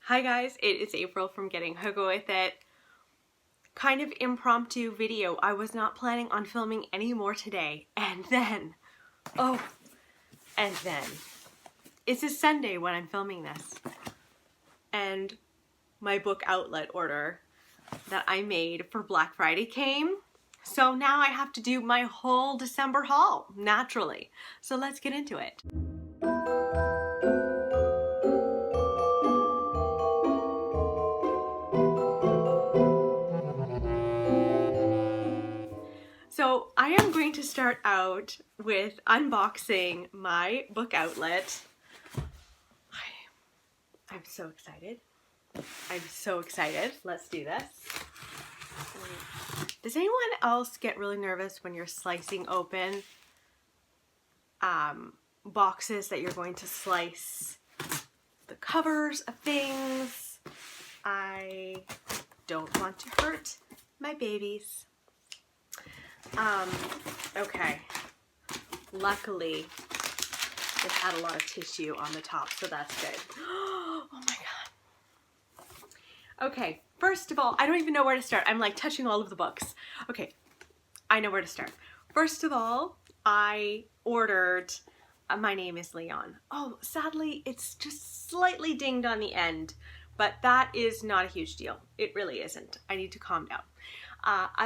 Hi guys, it is April from Getting Hooked With It. Kind of impromptu video. I was not planning on filming any more today. And then, it's a Sunday when I'm filming this. And my book outlet order that I made for Black Friday came. So now I have to do my whole December haul, naturally. So let's get into it. So I am going to start out with unboxing my book outlet. I'm so excited. I'm so excited. Let's do this. Does anyone else get really nervous when you're slicing open boxes that you're going to slice the covers of things? I don't want to hurt my babies. Okay. Luckily, it had a lot of tissue on the top, so that's good. Oh my god. Okay, first of all, I don't even know where to start. I'm like touching all of the books. Okay, I know where to start. First of all, I ordered My Name is Leon. Oh, sadly, it's just slightly dinged on the end, but that is not a huge deal. It really isn't. I need to calm down.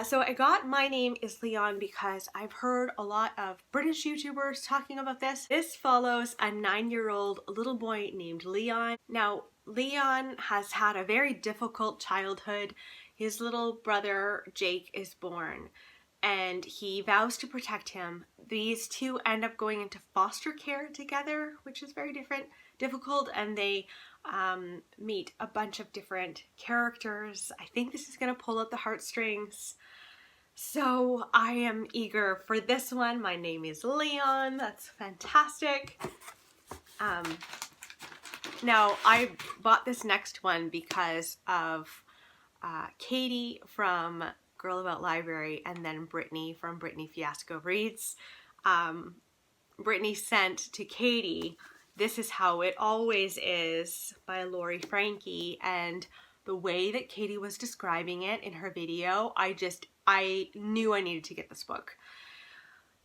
So I got My Name is Leon because I've heard a lot of British YouTubers talking about this. This follows a 9-year-old little boy named Leon. Now, Leon has had a very difficult childhood. His little brother Jake is born and he vows to protect him. These two end up going into foster care together, which is very difficult, and they meet a bunch of different characters. I think this is going to pull at the heartstrings. So I am eager for this one. My Name is Leon. That's fantastic. Now I bought this next one because of Katie from Girl About Library and then Brittany from Brittany Fiasco Reads. Brittany sent to Katie This Is How It Always Is by Lori Frankie, and the way that Katie was describing it in her video, I knew I needed to get this book.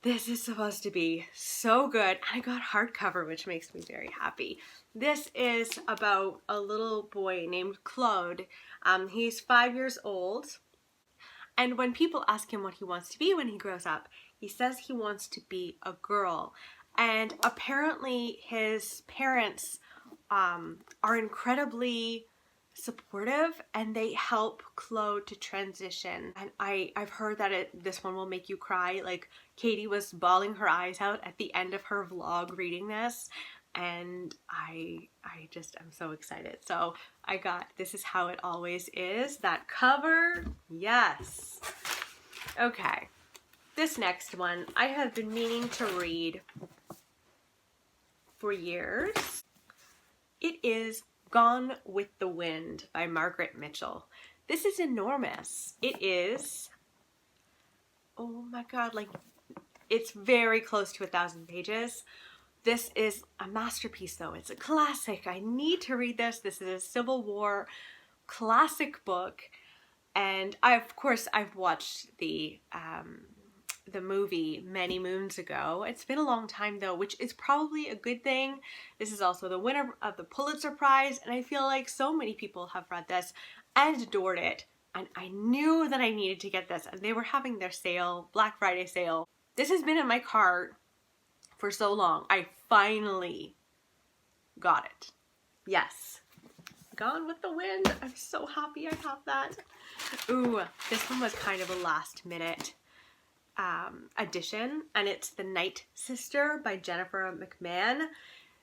This is supposed to be so good. I got hardcover, which makes me very happy. This is about a little boy named Claude. He's 5 years old, and when people ask him what he wants to be when he grows up, he says he wants to be a girl. And apparently his parents are incredibly supportive and they help Claude to transition. And I've heard that this one will make you cry. Like, Katie was bawling her eyes out at the end of her vlog reading this, and I'm so excited. So I got This Is How It Always Is. That cover, yes. Okay, this next one I have been meaning to read for years. It is Gone with the Wind by Margaret Mitchell. This is enormous. It is, oh my god, like, it's very close to 1,000 pages. This is a masterpiece though. It's a classic. I need to read this. This is a Civil War classic book. And of course I've watched the movie many moons ago. It's been a long time though, which is probably a good thing. This is also the winner of the Pulitzer Prize, and I feel like so many people have read this and adored it, and I knew that I needed to get this, and they were having their sale, Black Friday sale. This has been in my cart for so long. I finally got it. Yes. Gone with the Wind. I'm so happy I have that. Ooh, this one was kind of a last minute edition, and it's The Night Sister by Jennifer McMahon.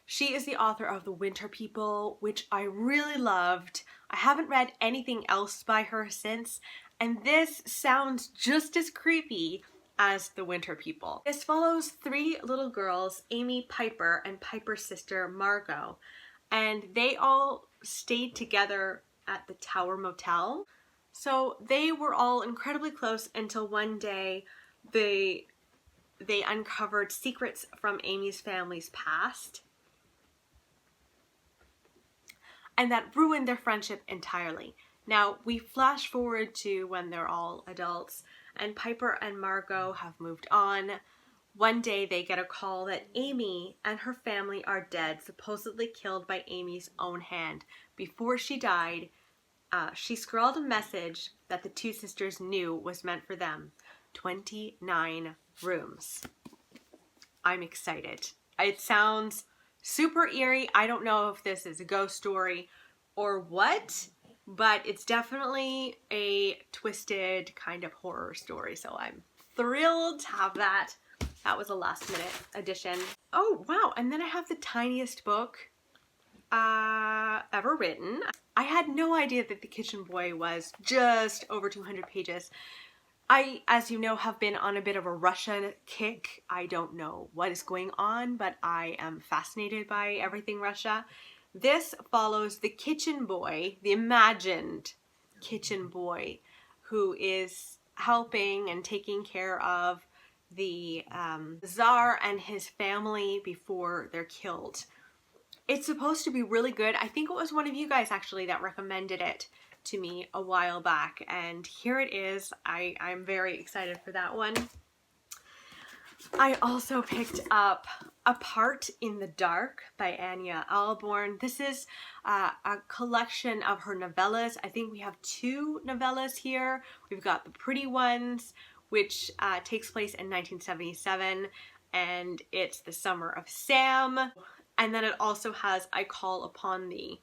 She is the author of The Winter People, which I really loved. I haven't read anything else by her since, and this sounds just as creepy as The Winter People. This follows 3 little girls, Amy, Piper, and Piper's sister Margot, and they all stayed together at the Tower Motel. So they were all incredibly close until one day they uncovered secrets from Amy's family's past. and that ruined their friendship entirely. Now, we flash forward to when they're all adults, and Piper and Margot have moved on. One day they get a call that Amy and her family are dead, supposedly killed by Amy's own hand. Before she died, she scrawled a message that the two sisters knew was meant for them. 29 rooms. I'm excited. It sounds super eerie. I don't know if this is a ghost story or what, but it's definitely a twisted kind of horror story. So I'm thrilled to have that. That was a last minute addition. Oh, wow. And then I have the tiniest book ever written. I had no idea that The Kitchen Boy was just over 200 pages. I, as you know, have been on a bit of a Russia kick. I don't know what is going on, but I am fascinated by everything Russia. This follows the kitchen boy, the imagined kitchen boy, who is helping and taking care of the Tsar and his family before they're killed. It's supposed to be really good. I think it was one of you guys actually that recommended it to me a while back, and here it is. I'm very excited for that one. I also picked up Apart in the Dark by Anya Alborn. This is a collection of her novellas. I think we have 2 novellas here. We've got The Pretty Ones, which takes place in 1977, and it's the summer of Sam. And then it also has I Call Upon Thee.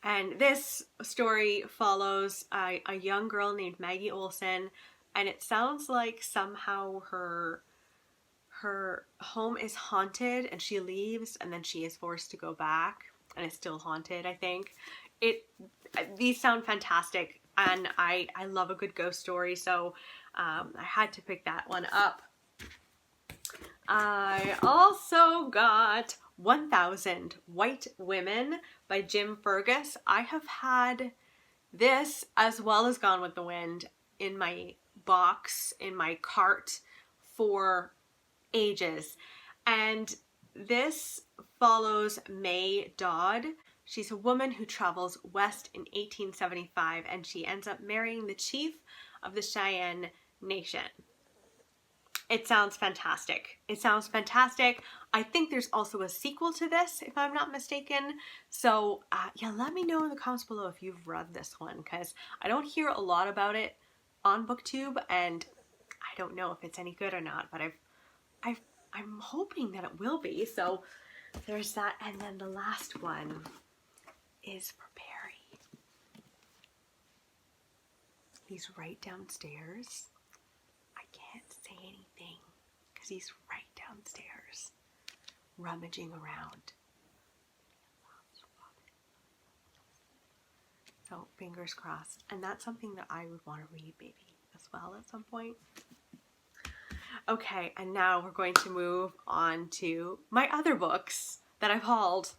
And this story follows a young girl named Maggie Olson, and it sounds like somehow her home is haunted and she leaves and then she is forced to go back and it's still haunted, I think. These sound fantastic, and I love a good ghost story, so I had to pick that one up. I also got 1000 White Women by Jim Fergus. I have had this as well as Gone with the Wind in my box, in my cart for ages. And this follows May Dodd. She's a woman who travels west in 1875, and she ends up marrying the chief of the Cheyenne Nation. It sounds fantastic. It sounds fantastic. I think there's also a sequel to this, if I'm not mistaken. So yeah, let me know in the comments below if you've read this one, because I don't hear a lot about it on BookTube, and I don't know if it's any good or not, but I'm hoping that it will be. So there's that. And then the last one is for Barry. He's right downstairs. I can't say anything because he's right downstairs, rummaging around. So fingers crossed. And that's something that I would want to read maybe as well at some point. Okay, and now we're going to move on to my other books that I've hauled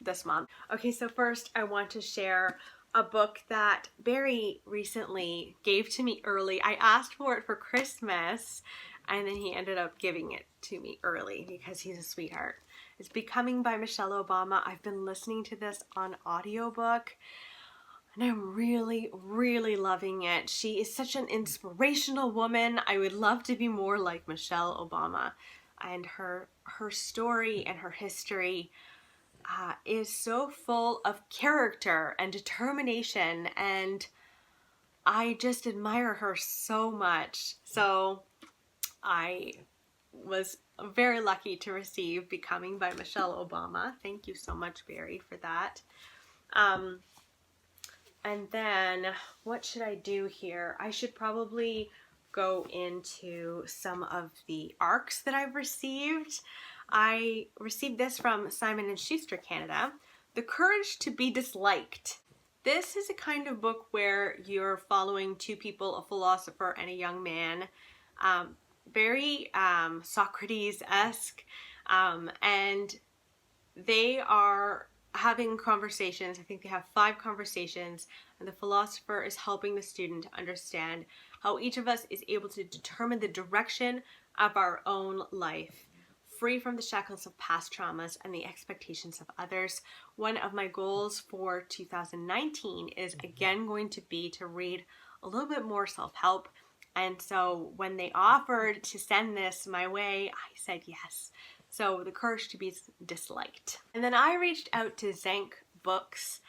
this month. Okay, so first I want to share a book that Barry recently gave to me early. I asked for it for Christmas, and then he ended up giving it to me early because he's a sweetheart. It's Becoming by Michelle Obama. I've been listening to this on audiobook, and I'm really, really loving it. She is such an inspirational woman. I would love to be more like Michelle Obama, and her story and her history is so full of character and determination, and I just admire her so much. So I was very lucky to receive Becoming by Michelle Obama. Thank you so much, Barry, for that. And then what should I do here? I should probably go into some of the ARCs that I've received. I received this from Simon & Schuster Canada, The Courage to be Disliked. This is a kind of book where you're following 2 people, a philosopher and a young man. Very Socrates-esque, and they are having conversations. I think they have 5 conversations, and the philosopher is helping the student to understand how each of us is able to determine the direction of our own life free from the shackles of past traumas and the expectations of others. One of my goals for 2019 is again going to be to read a little bit more self-help. And so when they offered to send this my way, I said yes. So the courage to be disliked. And then I reached out to Zinc Books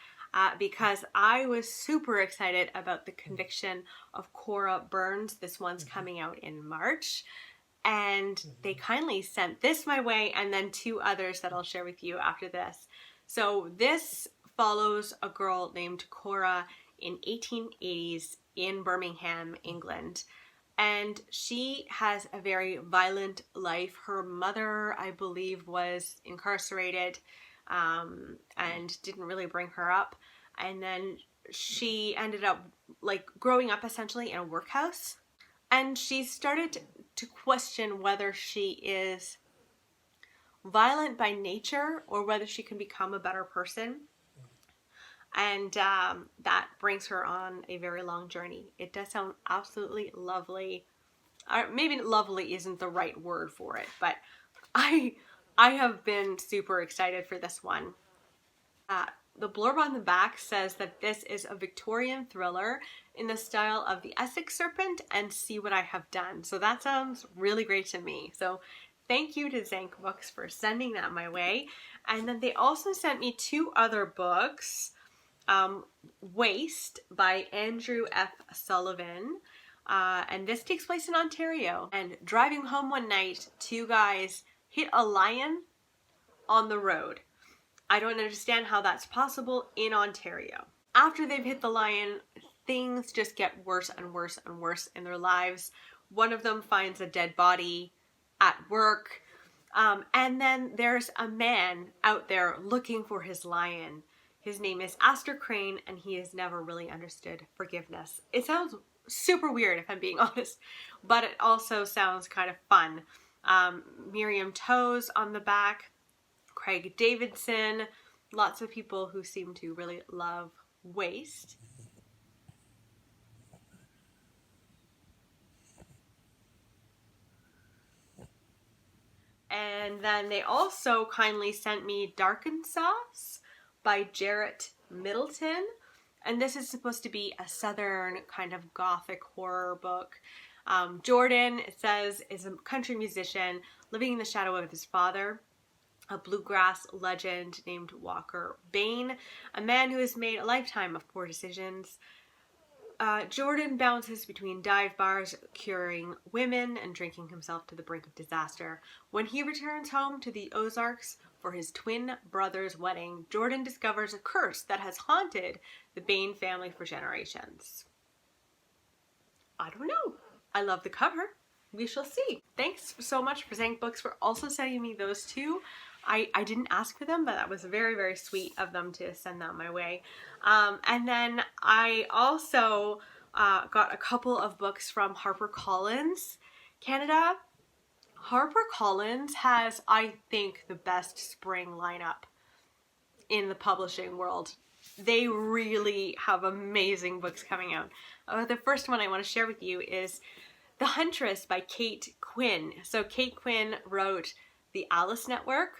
because I was super excited about the conviction of Cora Burns. This one's coming out in March. And they kindly sent this my way, and then 2 others that I'll share with you after this. So this follows a girl named Cora in 1880s in Birmingham, England. And she has a very violent life. Her mother, I believe, was incarcerated and didn't really bring her up. And then she ended up like growing up essentially in a workhouse. And she started to question whether she is violent by nature or whether she can become a better person. And that brings her on a very long journey. It does sound absolutely lovely. Maybe lovely isn't the right word for it, but I have been super excited for this one. The blurb on the back says that this is a Victorian thriller in the style of The Essex Serpent and See What I Have Done. So that sounds really great to me. So thank you to Zinc Books for sending that my way. And then they also sent me 2 other books. Waste by Andrew F. Sullivan. And this takes place in Ontario. And driving home one night, 2 guys hit a lion on the road. I don't understand how that's possible in Ontario. After they've hit the lion, things just get worse and worse and worse in their lives. One of them finds a dead body at work. And then there's a man out there looking for his lion. His name is Aster Crane, and he has never really understood forgiveness. It sounds super weird, if I'm being honest, but it also sounds kind of fun. Miriam Toews on the back. Craig Davidson, lots of people who seem to really love Waste. And then they also kindly sent me Darkansas by Jarrett Middleton. And this is supposed to be a southern kind of gothic horror book. Jordan, it says, is a country musician living in the shadow of his father, a bluegrass legend named Walker Bain, a man who has made a lifetime of poor decisions. Jordan bounces between dive bars, curing women, and drinking himself to the brink of disaster. When he returns home to the Ozarks for his twin brother's wedding, Jordan discovers a curse that has haunted the Bain family for generations. I don't know. I love the cover. We shall see. Thanks so much for Zinc Books for also sending me those 2. I didn't ask for them, but that was very, very sweet of them to send that my way. And then I also got a couple of books from HarperCollins Canada. HarperCollins has, I think, the best spring lineup in the publishing world. They really have amazing books coming out. The first one I want to share with you is The Huntress by Kate Quinn. So Kate Quinn wrote The Alice Network,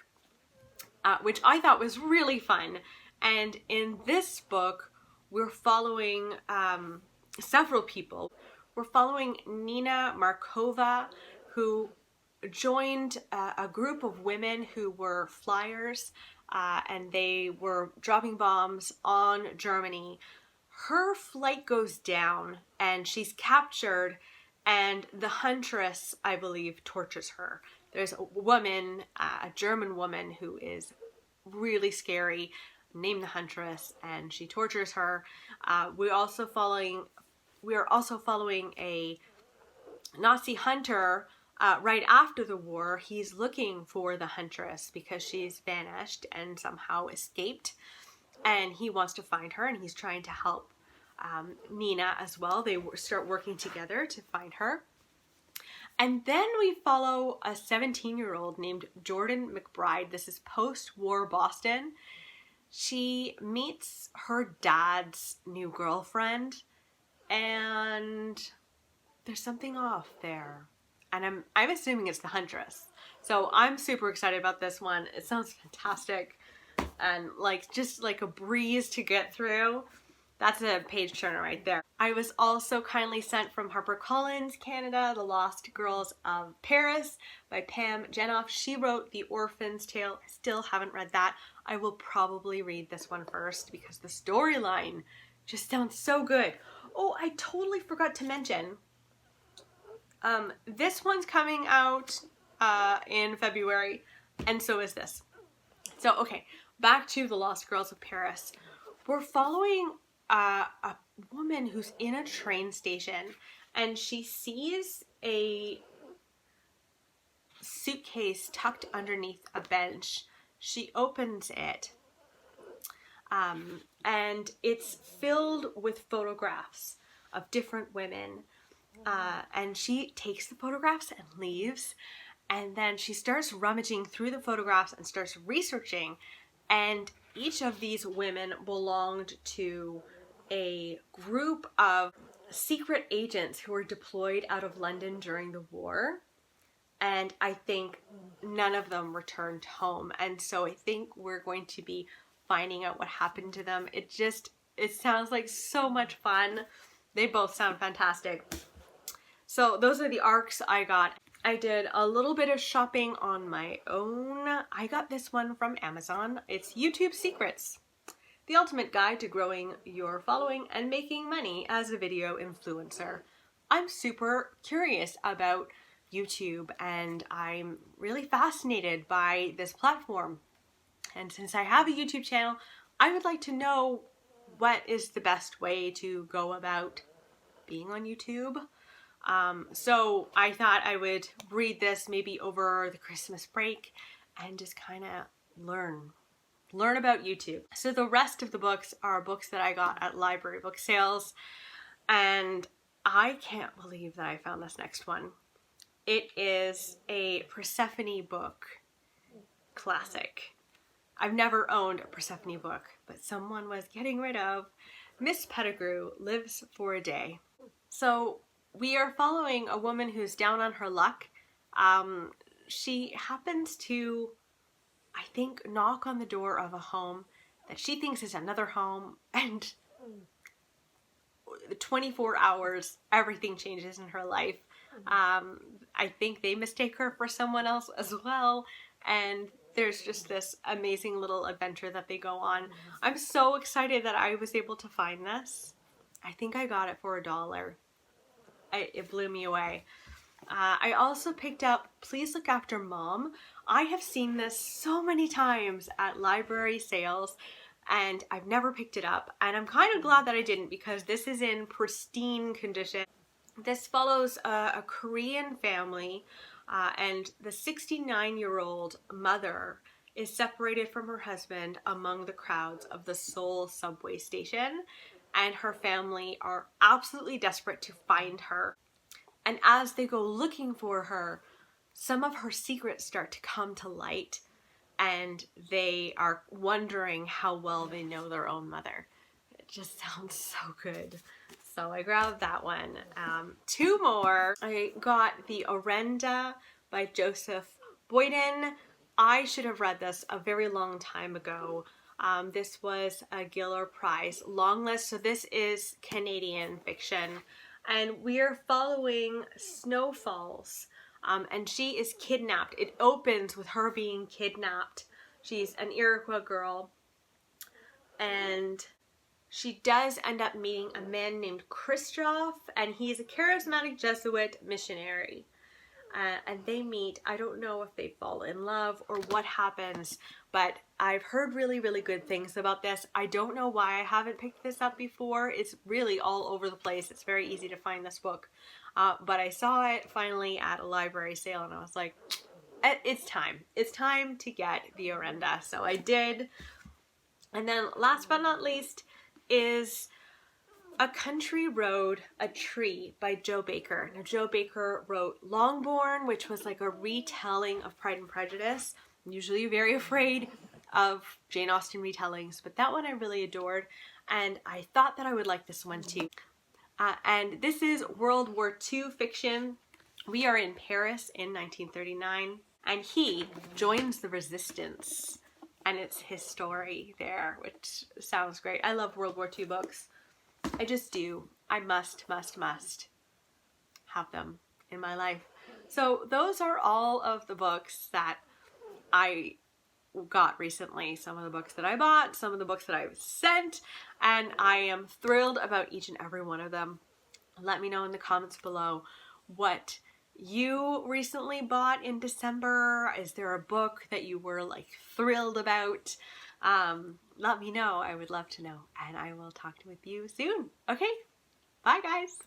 which I thought was really fun. And in this book, we're following several people. We're following Nina Markova, who joined a group of women who were flyers, and they were dropping bombs on Germany. Her flight goes down, and she's captured, and the Huntress, I believe, tortures her. There's a woman, a German woman, who is really scary, named the Huntress, and she tortures her. We are also following a Nazi hunter right after the war. He's looking for the Huntress because she's vanished and somehow escaped, and he wants to find her, and he's trying to help Nina as well. They start working together to find her. And then we follow a 17-year-old named Jordan McBride. This is post-war Boston. She meets her dad's new girlfriend, and there's something off there. and I'm assuming it's the Huntress. So I'm super excited about this one. It sounds fantastic and like just like a breeze to get through. That's a page turner right there. I was also kindly sent from HarperCollins Canada, The Lost Girls of Paris by Pam Jenoff. She wrote The Orphan's Tale. I still haven't read that. I will probably read this one first because the storyline just sounds so good. Oh, I totally forgot to mention, this one's coming out in February, and so is this. So, okay, back to The Lost Girls of Paris. We're following a woman who's in a train station, and she sees a suitcase tucked underneath a bench. She opens it, and it's filled with photographs of different women, and she takes the photographs and leaves, and then she starts rummaging through the photographs and starts researching, and each of these women belonged to a group of secret agents who were deployed out of London during the war, and I think none of them returned home, and so I think we're going to be finding out what happened to them. It sounds like so much fun. They both sound fantastic. So those are the arcs I got. I did a little bit of shopping on my own. I got this one from Amazon. It's YouTube Secrets, the ultimate guide to growing your following and making money as a video influencer. I'm super curious about YouTube, and I'm really fascinated by this platform. And since I have a YouTube channel, I would like to know what is the best way to go about being on YouTube. So I thought I would read this maybe over the Christmas break and just kind of learn about YouTube. So the rest of the books are books that I got at library book sales, and I can't believe that I found this next one. It is a Persephone book classic. I've never owned a Persephone book, but someone was getting rid of Miss Pettigrew Lives for a Day. So we are following a woman who's down on her luck. She happens to, I think, knock on the door of a home that she thinks is another home, and 24 hours, everything changes in her life. I think they mistake her for someone else as well, and there's just this amazing little adventure that they go on. I'm so excited that I was able to find this. I think I got it for $1. It blew me away. I also picked up Please Look After Mom. I have seen this so many times at library sales, and I've never picked it up. And I'm kind of glad that I didn't, because this is in pristine condition. This follows a Korean family, and the 69-year-old mother is separated from her husband among the crowds of the Seoul subway station, and her family are absolutely desperate to find her. And as they go looking for her, some of her secrets start to come to light, and they are wondering how well they know their own mother. It just sounds so good. So I grabbed that one. Two more. I got the Orenda by Joseph Boyden. I should have read this a very long time ago. This was a Giller Prize longlist, so this is Canadian fiction. And we are following Snowfalls, and she is kidnapped. It opens with her being kidnapped. She's an Iroquois girl, and she does end up meeting a man named Christophe, and he's a charismatic Jesuit missionary. And they meet. I don't know if they fall in love or what happens, but I've heard really, really good things about this. I don't know why I haven't picked this up before. It's really all over the place. It's very easy to find this book. But I saw it finally at a library sale, and I was like, it's time. It's time to get the Orenda. So I did. And then last but not least is A Country Road, a Tree by Jo Baker. Now, Jo Baker wrote Longbourn, which was like a retelling of Pride and Prejudice. I'm usually very afraid of Jane Austen retellings, but that one I really adored, and I thought that I would like this one too. And this is World War II fiction. We are in Paris in 1939, and he joins the resistance, and it's his story there, which sounds great. I love World War II books. I just do. I must have them in my life. So those are all of the books that I got recently. Some of the books that I bought, some of the books that I've sent, and I am thrilled about each and every one of them. Let me know in the comments below what you recently bought in December. Is there a book that you were like thrilled about? Let me know. I would love to know, and I will talk with you soon. Okay, bye guys.